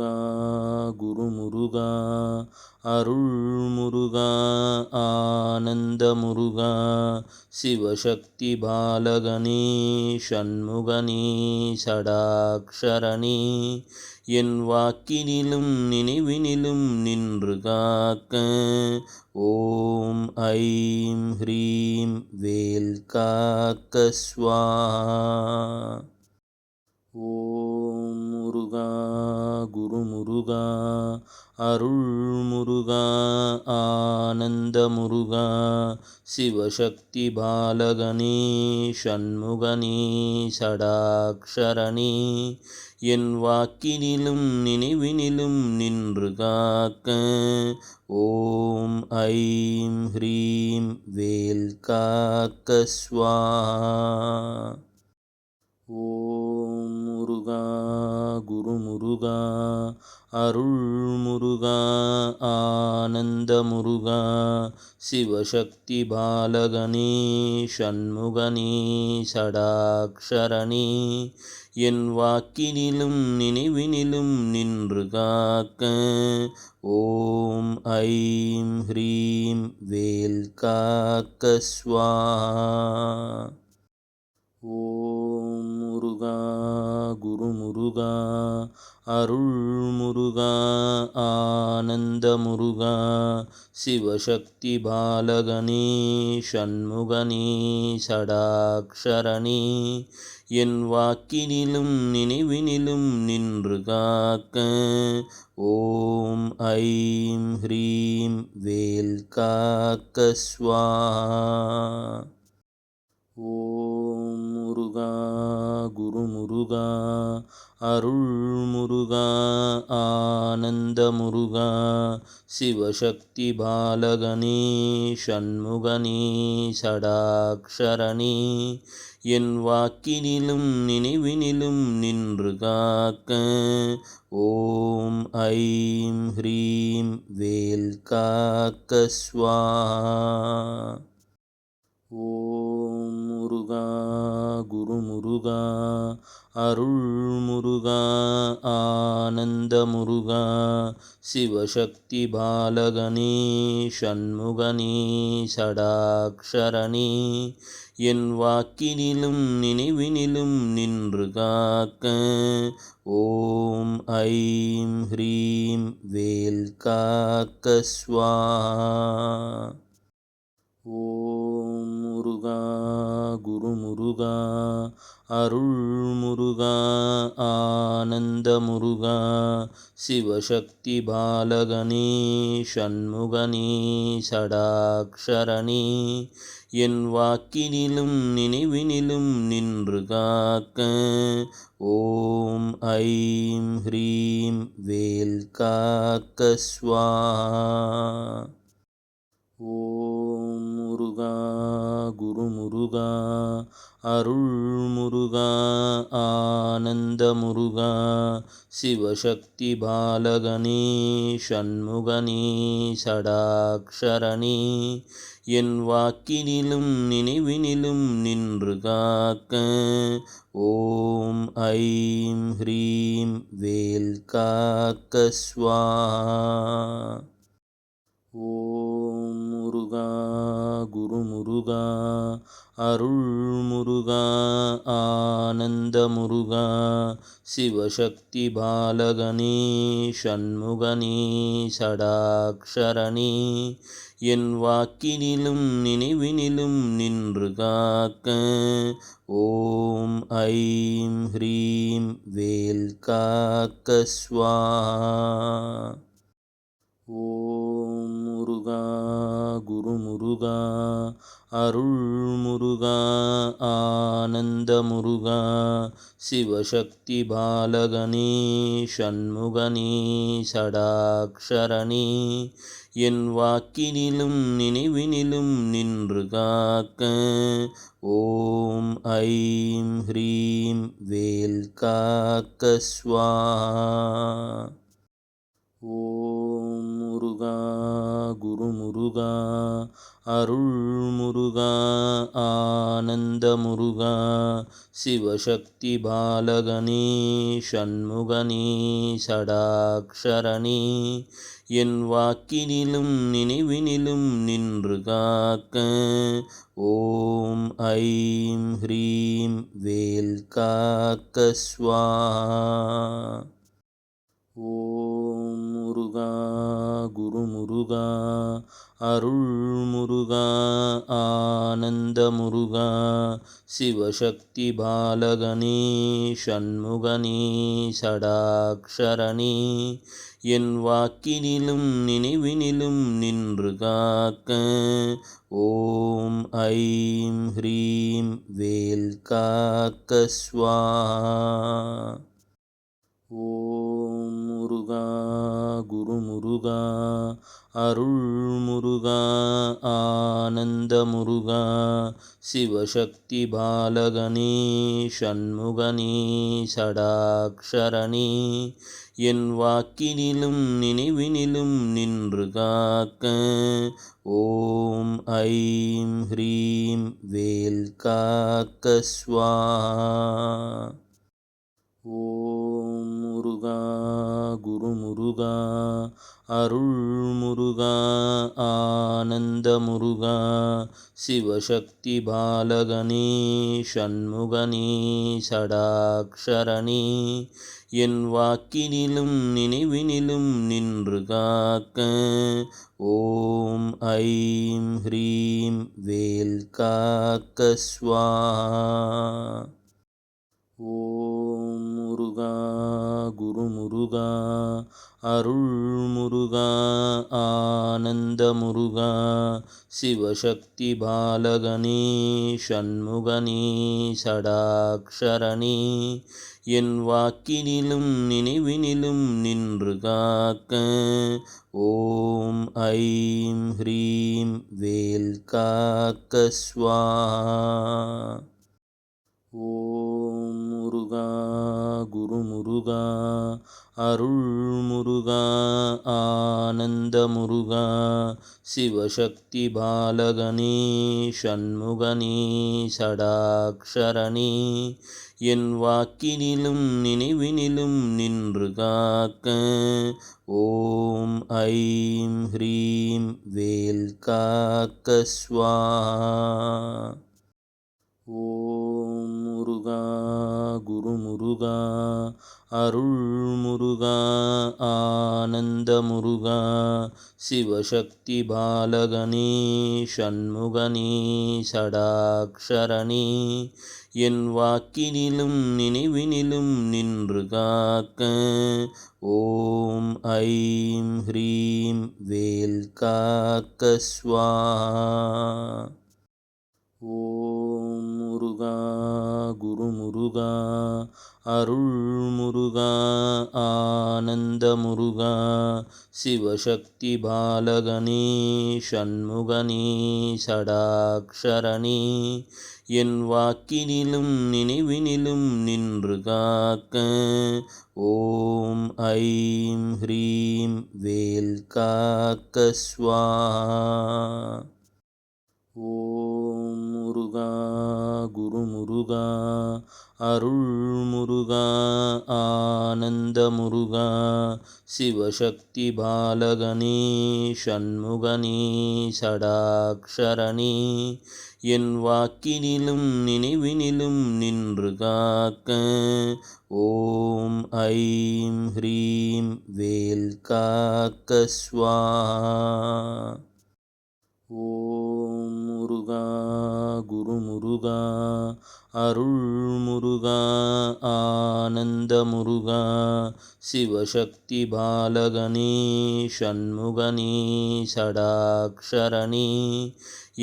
முருகா குருமுருகா அருள்முருகா ஆனந்த முருகா சிவசக்தி பாலகனே ஷண்முகனே சடாக்ஷரணே என் வாக்கினிலும் நினைவினிலும் நின்று காக்க ஓம் ஐம் ஹ்ரீம் வேல் காக்க ஸ்வாஹா. ஓம் முருகா குருமுருகா அருள்முருகா ஆனந்த முருகா சிவசக்தி பாலகனே ஷண்முகனே சடாக்ஷரணே என் வாக்கினிலும் நினைவினிலும் நின்று காக்க ஓம் ஐம் ஹ்ரீம் வேல் காக்க ஸ்வாஹா. ஓம் முருகா குருமுருகா அருள்முருகா ஆனந்த முருகா சிவசக்தி பாலகனே ஷண்முகனே சடாக்ஷரணே என் வாக்கினிலும் நினைவினிலும் நின்று காக்க ஓம் ஐம் ஹ்ரீம் வேல் காக்க ஸ்வாஹா. ஓம் முருகா குருமுருகா அருள்முருகா ஆனந்த முருகா சிவசக்தி பாலகனே ஷண்முகனே சடாக்ஷரணே என் வாக்கினிலும் நினைவினிலும் நின்று காக்க ஓம் ஐம் ஹ்ரீம் வேல் காக்க ஸ்வாஹா. ஓம் முருகா குருமுருகா அருள்முருகா ஆனந்த முருகா சிவசக்தி பாலகனே ஷண்முகனே சடாக்ஷரணே என் வாக்கினிலும் நினைவினிலும் நின்று காக்க ஓம் ஐம் ஹ்ரீம் வேல் காக்க ஸ்வாஹா. ஓம் முருகா குருமுருகா அருள்முருகா ஆனந்த முருகா சிவசக்தி பாலகனே ஷண்முகனே சடாக்ஷரணே என் வாக்கினிலும் நினைவினிலும் நின்று காக்க ஓம் ஐம் ஹ்ரீம் வேல் காக்க ஸ்வாஹா. ஓம் முருகா குருமுருகா அருள்முருகா ஆனந்த முருகா சிவசக்தி பாலகனே ஷண்முகனே சடாக்ஷரணே என் வாக்கினிலும் நினைவினிலும் நின்று காக்க ஓம் ஐம் ஹ்ரீம் வேல் காக்க ஸ்வாஹா. ஓம் முருகா குருமுருகா அருள்முருகா ஆனந்த முருகா சிவசக்தி பாலகனே ஷண்முகனே சடாக்ஷரணே என் வாக்கினிலும் நினைவினிலும் நின்று காக்க ஓம் ஐம் ஹ்ரீம் வேல் காக்க ஸ்வாஹா. ஓம் முருகா குருமுருகா அருள்முருகா ஆனந்த முருகா சிவசக்தி பாலகனே ஷண்முகனே சடாக்ஷரணே என் வாக்கினிலும் நினைவினிலும் நின்று காக்க ஓம் ஐம் ஹ்ரீம் வேல் காக்க ஸ்வாஹா. ஓம் முருகா குருமுருகா அருள்முருகா ஆனந்த முருகா சிவசக்தி பாலகனே ஷண்முகனே சடாக்ஷரணே என் வாக்கினிலும் நினைவினிலும் நின்று காக்க ஓம் ஐம் ஹ்ரீம் வேல் காக்க ஸ்வாஹா. ஓம் முருகா குருமுருகா அருள்முருகா ஆனந்தமுருகா சிவசக்தி பாலகனே ஷண்முகனே சடாக்ஷரனே என் வாக்கினிலும் நினைவினிலும் நின்று காக்க ஓம் ஐம் ஹ்ரீம் வேல் காக்க ஸ்வாஹா. ஓம் முருகா குருமுருகா அருள்முருகா ஆனந்தமுருகா சிவசக்தி பாலகனே ஷண்முகனே சடாக்ஷரனே என் வாக்கினிலும் நினைவினிலும் நின்று காக்க ஓம் ஐம் ஹ்ரீம் வேல் காக்க ஸ்வாஹா. ஓம் முருகா குருமுருகா அருள்முருகா ஆனந்தமுருகா சிவசக்தி பாலகனே ஷண்முகனே சடாக்ஷரனே என் வாக்கினிலும் நினைவினிலும் நின்று காக்க ஓம் ஐம் ஹ்ரீம் வேல் காக்க ஸ்வாஹா. ஓம் முருகா குருமுருகா அருள்முருகா ஆனந்தமுருகா சிவசக்தி பாலகனே ஷண்முகனே சடாக்ஷரனே என் வாக்கினிலும் நினைவினிலும் நின்று காக்க ஓம் ஐம் ஹ்ரீம் வேல் காக்க ஸ்வாஹா. ஓம் முருகா குருமுருகா அருள்முருகா ஆனந்தமுருகா சிவசக்தி பாலகனே ஷண்முகனே சடாக்ஷரனே என் வாக்கினிலும் நினைவினிலும் நின்று காக்க ஓம் ஐம் ஹ்ரீம் வேல் காக்க ஸ்வாஹா. ஓம் முருகா குருமுருகா அருள்முருகா ஆனந்தமுருகா சிவசக்தி பாலகனே ஷண்முகனே சடாக்ஷரனே என் வாக்கினிலும் நினைவினிலும் நின்று காக்க ஓம் ஐம் ஹ்ரீம் வேல் காக்க ஸ்வாஹா. ஓம் முருகா குருமுருகா அருள்முருகா ஆனந்தமுருகா சிவசக்தி பாலகனே ஷண்முகனே சடாக்ஷரனே என் வாக்கினிலும் நினைவினிலும் நின்று காக்க ஓம் ஐம் ஹ்ரீம் வேல் காக்க ஸ்வாஹா. ஓம் முருகா குருமுருகா அருள்முருகா ஆனந்தமுருகா சிவசக்தி பாலகனே ஷண்முகனே சடாக்ஷரனே என் வாக்கினிலும் நினைவினிலும் நின்று காக்க ஓம் ஐம் ஹ்ரீம் வேல் காக்க ஸ்வாஹா. ஓம் முருகா குருமுருகா அருள்முருகா ஆனந்தமுருகா சிவசக்தி பாலகனே ஷண்முகனே சடாக்ஷரனே என் வாக்கினிலும் நினைவினிலும் நின்று காக்க ஓம் ஐம் ஹ்ரீம் வேல் காக்க ஸ்வாஹா. ஓம் முருகா குருமுருகா அருள்முருகா ஆனந்தமுருகா சிவசக்தி பாலகனே ஷண்முகனே சடாக்ஷரனே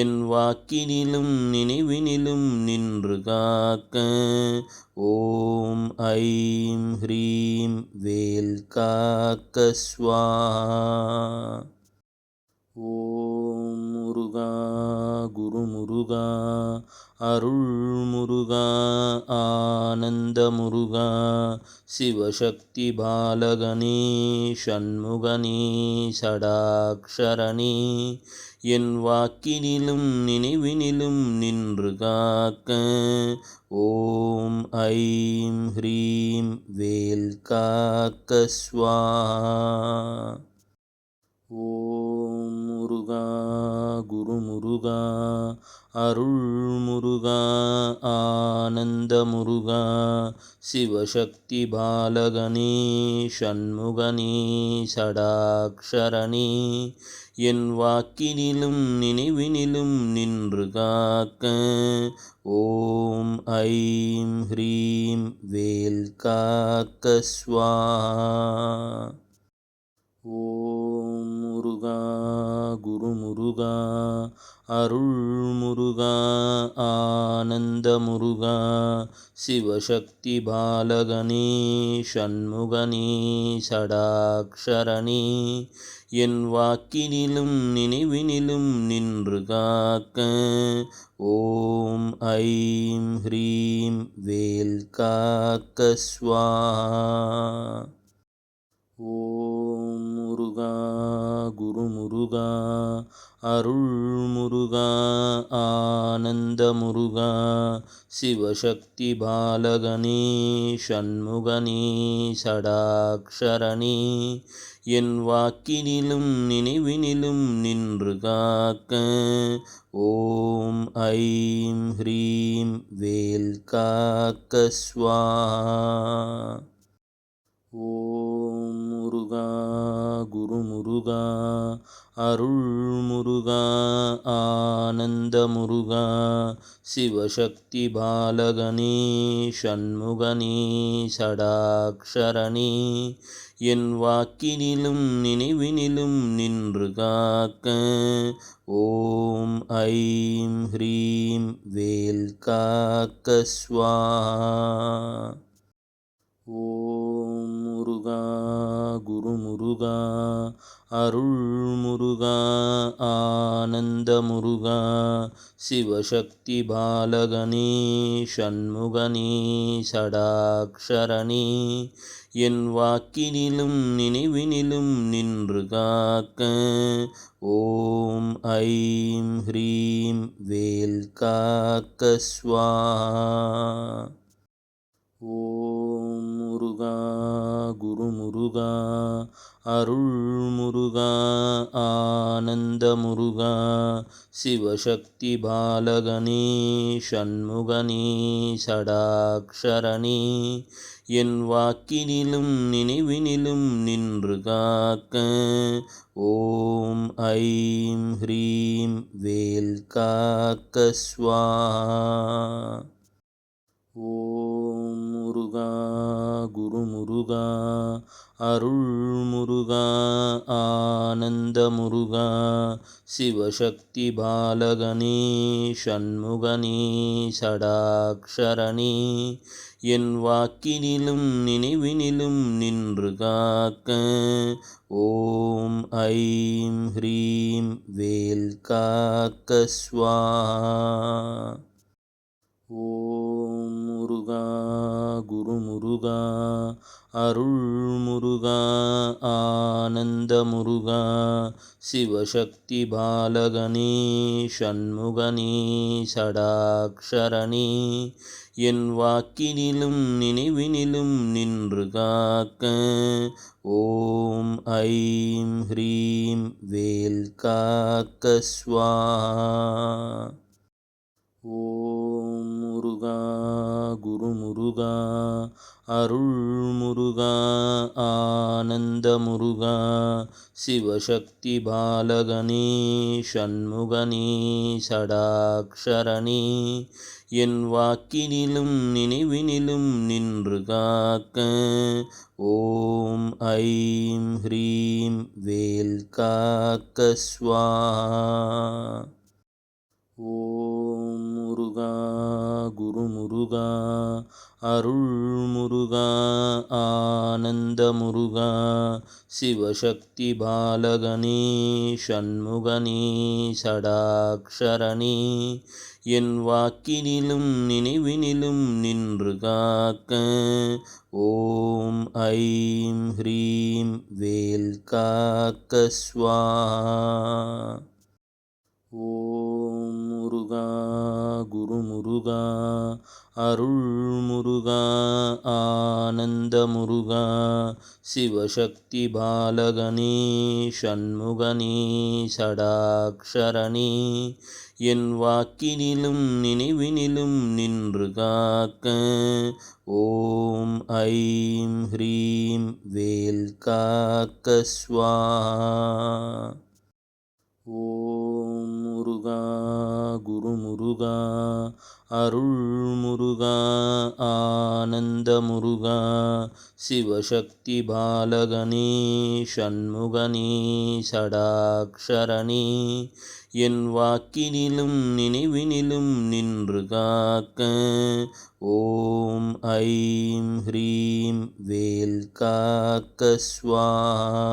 என் வாக்கினிலும் நினைவினிலும் நின்று காக்க ஓம் ஐம் ஹ்ரீம் வேல் காக்க ஸ்வாஹா. ஓம் முருகா குருமுருகா அருள்முருகா ஆனந்த முருகா சிவசக்தி பாலகனே ஷண்முகனே சடாக்ஷரனே என் வாக்கினிலும் நினைவினிலும் நின்று காக்க ஓம் ஐம் ஹ்ரீம் வேல் காக்க ஸ்வாஹா. ஓம் முருகா குருமுருகா அருள்முருகா ஆனந்த முருகா சிவசக்தி பாலகனே ஷண்முகனே சடாக்ஷரனே என் வாக்கினிலும் நினைவினிலும் நின்று காக்க ஓம் ஐம் ஹ்ரீம் வேல் காக்க ஸ்வாஹா. ஓம் முருகா குருமுருகா அருள்முருகா ஆனந்த முருகா சிவசக்தி பாலகனே ஷண்முகனே சடாக்ஷரனே என் வாக்கினிலும் நினைவினிலும் நின்று காக்க ஓம் ஐம் ஹ்ரீம் வேல் காக்க ஸ்வாஹா. ஓம் முருகா குருமுருகா அருள்முருகா ஆனந்த முருகா சிவசக்தி பாலகனே ஷண்முகனே சடாக்ஷரனே என் வாக்கினிலும் நினைவினிலும் நின்று காக்க ஓம் ஐம் ஹ்ரீம் வேல் காக்க ஸ்வாஹா. ஓம் முருகா குருமுருகா அருள்முருகா ஆனந்த முருகா சிவசக்தி பாலகனே ஷண்முகனே சடாக்ஷரனே என் வாக்கினிலும் நினைவினிலும் நின்று காக்க ஓம் ஐம் ஹ்ரீம் வேல் காக்க ஸ்வாஹா. ஓம் முருகா குருமுருகா அருள்முருகா ஆனந்த முருகா சிவசக்தி பாலகனே ஷண்முகனே சடாக்ஷரனே என் வாக்கினிலும் நினைவினிலும் நின்று காக்க ஓம் ஐம் ஹ்ரீம் வேல் காக்க ஸ்வாஹா. ஓம் முருகா குருமுருகா அருள்முருகா ஆனந்த முருகா சிவசக்தி பாலகனே ஷண்முகனே சடாக்ஷரனே என் வாக்கினிலும் நினைவினிலும் நின்று காக்க ஓம் ஐம் ஹ்ரீம் வேல் காக்க ஸ்வாஹா. ஓம் முருகா குருமுருகா அருள்முருகா ஆனந்த முருகா சிவசக்தி பாலகனே ஷண்முகனே சடாக்ஷரனே என் வாக்கினிலும் நினைவினிலும் நின்று காக்க ஓம் ஐம் ஹ்ரீம் வேல் காக்க ஸ்வாஹா. ஓம் முருகா குருமுருகா அருள்முருகா ஆனந்த முருகா சிவசக்தி பாலகனே ஷண்முகனே சடாக்ஷரனே என் வாக்கினிலும் நினைவினிலும் நின்று காக்க ஓம் ஐம் ஹ்ரீம் வேல் காக்க ஸ்வாஹா. ஓம் முருகா குருமுருகா அருள்முருகா ஆனந்த முருகா சிவசக்தி பாலகனே ஷண்முகனே சடாக்ஷரனே என் வாக்கினிலும் நினைவினிலும் நின்று காக்க ஓம் ஐம் ஹ்ரீம் வேல் காக்க ஸ்வாஹா. ஓம் முருகா முருகா குருமுருகா அருள்முருகா ஆனந்த முருகா சிவசக்தி பாலகனே சண்முகனே சடாக்ஷரனே என் வாக்கினிலும் நினைவினிலும் நின்று காக்க ஓம் ஐம் ஹ்ரீம் வேல் காக்க ஸ்வாஹா. ஓம் முருகா குருமுருகா அருள்முருகா ஆனந்த முருகா சிவசக்தி பாலகனே சண்முகனே சடாக்ஷரனே என் வாக்கினிலும் நினைவினிலும் நின்று காக்க ஓம் ஐம் ஹ்ரீம் வேல் காக்க ஸ்வாஹா. ஓம் முருகா குருமுருகா அருள்முருகா ஆனந்த முருகா சிவசக்தி பாலகனே சண்முகனே சடாக்ஷரனே என் வாக்கினிலும் நினைவினிலும் நின்று காக்க ஓம் ஐம் ஹ்ரீம் வேல் காக்க ஸ்வாஹா.